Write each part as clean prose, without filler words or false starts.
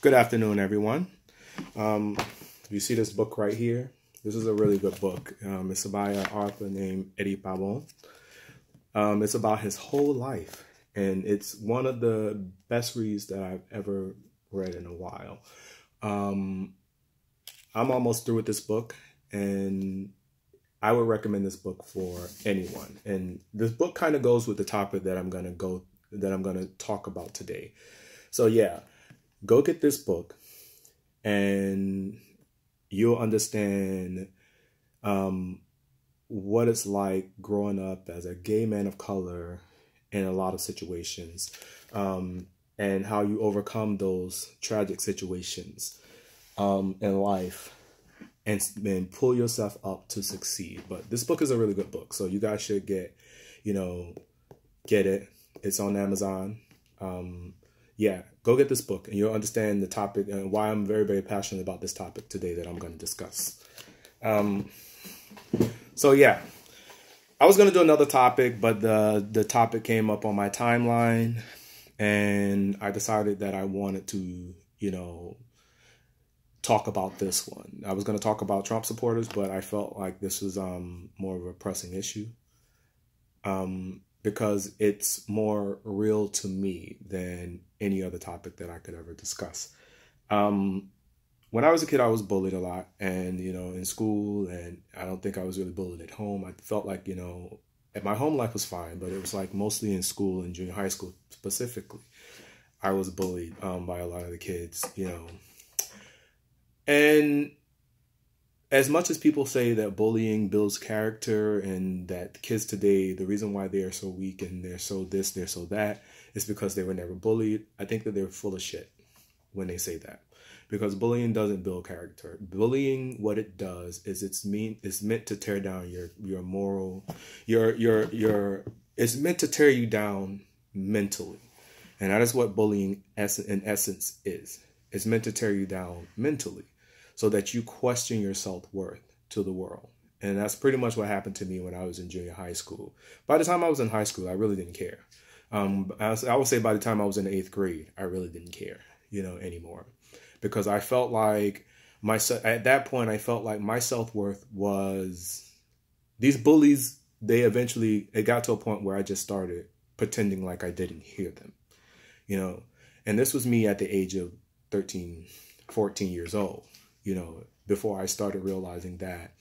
Good afternoon, everyone. You see this book right here? This is a really good book. It's by an author named Eddie Pabon. It's about his whole life, and it's one of the best reads that I've ever read in a while. I'm almost through with this book, and I would recommend this book for anyone. And this book kind of goes with the topic that I'm gonna talk about today. So yeah, go get this book, and you'll understand what it's like growing up as a gay man of color in a lot of situations, and how you overcome those tragic situations in life and pull yourself up to succeed. But this book is a really good book, so you guys should get it. It's on Amazon. Yeah, go get this book and you'll understand the topic and why I'm very, very passionate about this topic today that I'm going to discuss. So yeah, I was going to do another topic, but the topic came up on my timeline and I decided that I wanted to, talk about this one. I was going to talk about Trump supporters, but I felt like this was more of a pressing issue. Because it's more real to me than any other topic that I could ever discuss. When I was a kid, I was bullied a lot, and in school, and I don't think I was really bullied at home. I felt like my home life was fine, but it was like mostly in school and junior high school specifically, I was bullied by a lot of the kids, and as much as people say that bullying builds character and that kids today, the reason why they are so weak and they're so this, they're so that, is because they were never bullied, I think that they're full of shit when they say that. Because bullying doesn't build character. Bullying, what it does is it's meant to tear down your moral, it's meant to tear you down mentally. And that is what bullying in essence is. It's meant to tear you down mentally, so that you question your self-worth to the world. And that's pretty much what happened to me when I was in junior high school. By the time I was in high school, I really didn't care. I would say by the time I was in the 8th grade, I really didn't care, anymore. Because I felt like at that point, I felt like my self-worth was, these bullies, it got to a point where I just started pretending like I didn't hear them, And this was me at the age of 13, 14 years old. Before I started realizing that,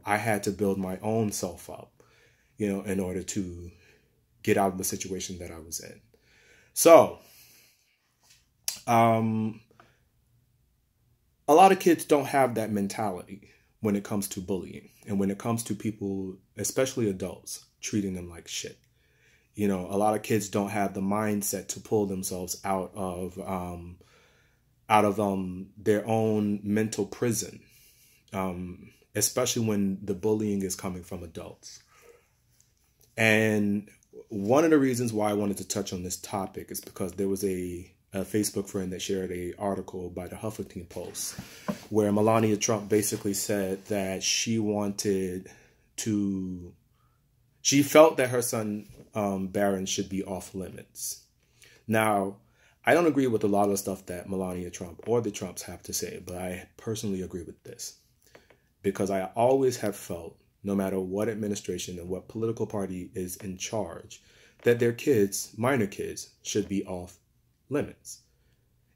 I had to build my own self up, in order to get out of the situation that I was in. So, a lot of kids don't have that mentality when it comes to bullying and when it comes to people, especially adults, treating them like shit. A lot of kids don't have the mindset to pull themselves out of their own mental prison, especially when the bullying is coming from adults. And one of the reasons why I wanted to touch on this topic is because there was a Facebook friend that shared an article by the Huffington Post where Melania Trump basically said that she felt that her son Barron should be off limits. Now, I don't agree with a lot of stuff that Melania Trump or the Trumps have to say, but I personally agree with this. Because I always have felt, no matter what administration and what political party is in charge, that their kids, minor kids, should be off limits.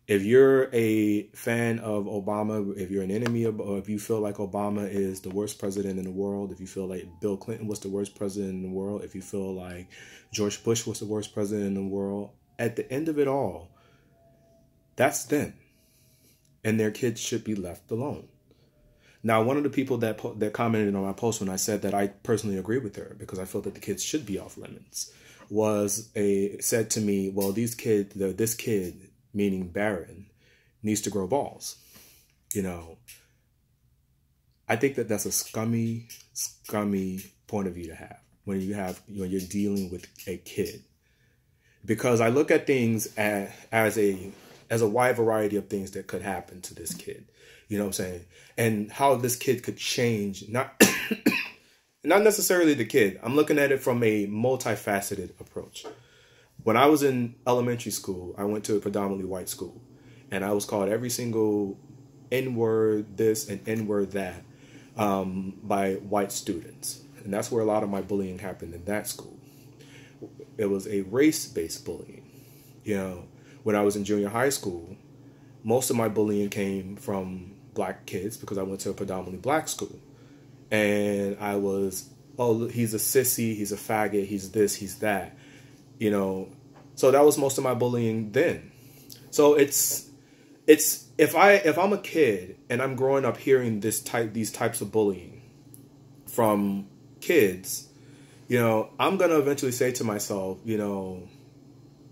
If you're a fan of Obama, if you're an enemy of, or if you feel like Obama is the worst president in the world, if you feel like Bill Clinton was the worst president in the world, if you feel like George Bush was the worst president in the world, at the end of it all, that's them. And their kids should be left alone. Now, one of the people that commented on my post when I said that I personally agree with her because I felt that the kids should be off limits said to me, well, this kid, meaning Barron, needs to grow balls. I think that that's a scummy point of view to have when you're dealing with a kid. Because I look at things as a wide variety of things that could happen to this kid. You know what I'm saying? And how this kid could change, not necessarily the kid. I'm looking at it from a multifaceted approach. When I was in elementary school, I went to a predominantly white school. And I was called every single N-word this and N-word that by white students. And that's where a lot of my bullying happened in that school. It was a race-based bullying. You know, when I was in junior high school, most of my bullying came from black kids because I went to a predominantly black school. And I was, oh, he's a sissy, he's a faggot, he's this, he's that. You know, so that was most of my bullying then. So it's if I'm a kid and I'm growing up hearing these types of bullying from kids, you know, I'm gonna eventually say to myself, you know,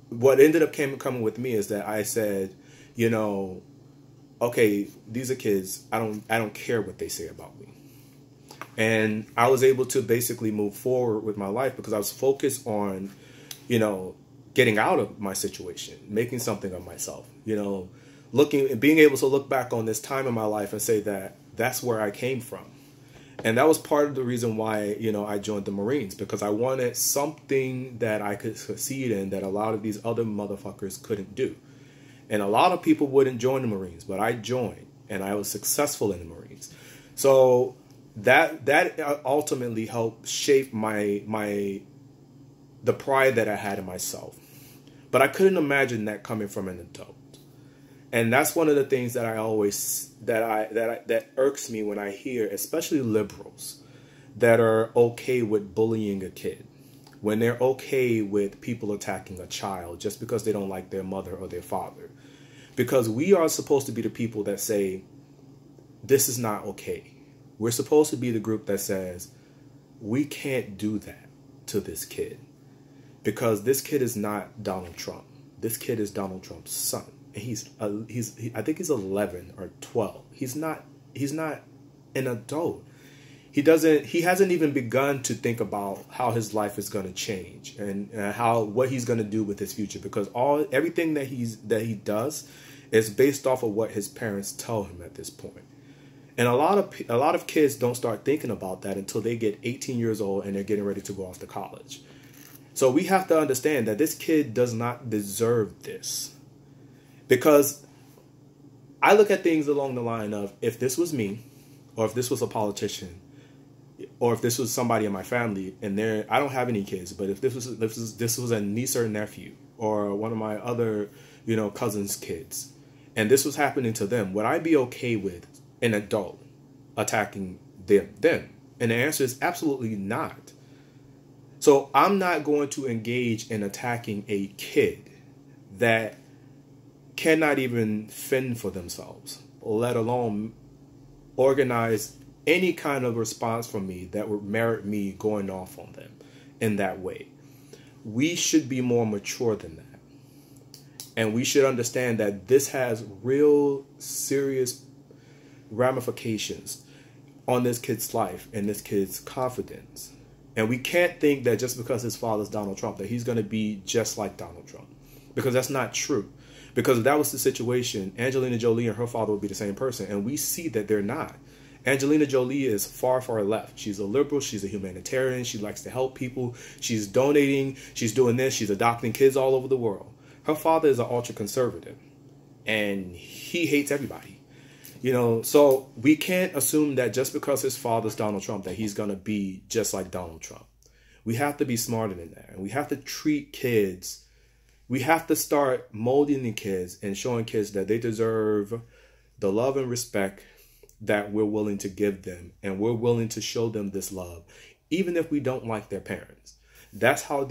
what ended up coming with me is that I said, you know, okay, these are kids. I don't care what they say about me. And I was able to basically move forward with my life because I was focused on, you know, getting out of my situation, making something of myself, you know, being able to look back on this time in my life and say that that's where I came from. And that was part of the reason why, you know, I joined the Marines, because I wanted something that I could succeed in that a lot of these other motherfuckers couldn't do. And a lot of people wouldn't join the Marines, but I joined and I was successful in the Marines. So that ultimately helped shape the pride that I had in myself. But I couldn't imagine that coming from an adult. And that's one of the things that I always that irks me when I hear, especially liberals, that are okay with bullying a kid, when they're okay with people attacking a child just because they don't like their mother or their father. Because we are supposed to be the people that say, this is not okay. We're supposed to be the group that says, we can't do that to this kid. Because this kid is not Donald Trump. This kid is Donald Trump's son. And I think he's 11 or 12. He's not an adult. He hasn't even begun to think about how his life is going to change and what he's going to do with his future, because everything that he does is based off of what his parents tell him at this point. And a lot of kids don't start thinking about that until they get 18 years old and they're getting ready to go off to college. So we have to understand that this kid does not deserve this. Because I look at things along the line of, if this was me, or if this was a politician, or if this was somebody in my family, and I don't have any kids, but if this was a niece or nephew, or one of my other, you know, cousins' kids, and this was happening to them, would I be okay with an adult attacking them? And the answer is absolutely not. So I'm not going to engage in attacking a kid that cannot even fend for themselves, let alone organize any kind of response from me that would merit me going off on them in that way. We should be more mature than that. And we should understand that this has real serious ramifications on this kid's life and this kid's confidence. And we can't think that just because his father's Donald Trump, that he's going to be just like Donald Trump, because that's not true. Because if that was the situation, Angelina Jolie and her father would be the same person. And we see that they're not. Angelina Jolie is far, far left. She's a liberal. She's a humanitarian. She likes to help people. She's donating. She's doing this. She's adopting kids all over the world. Her father is an ultra conservative. And he hates everybody. You know, so we can't assume that just because his father's Donald Trump, that he's going to be just like Donald Trump. We have to be smarter than that. And we have to treat kids. We have to start molding the kids and showing kids that they deserve the love and respect that we're willing to give them. And we're willing to show them this love, even if we don't like their parents. That's how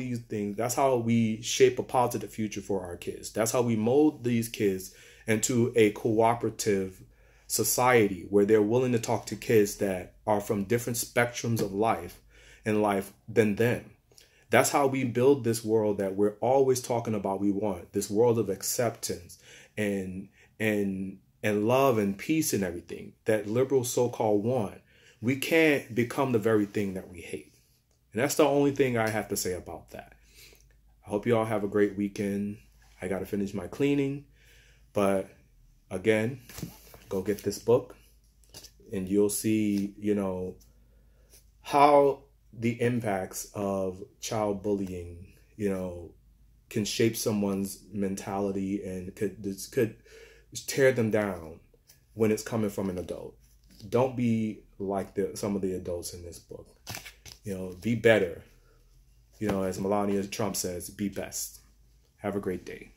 that's how we shape a positive future for our kids. That's how we mold these kids into a cooperative society where they're willing to talk to kids that are from different spectrums of life than them. That's how we build this world that we're always talking about we want, this world of acceptance and love and peace and everything that liberals so-called want. We can't become the very thing that we hate. And that's the only thing I have to say about that. I hope you all have a great weekend. I got to finish my cleaning. But again, go get this book and you'll see, you know, how the impacts of child bullying, you know, can shape someone's mentality and could tear them down when it's coming from an adult. Don't be like some of the adults in this book. Be better. As Melania Trump says, be best. Have a great day.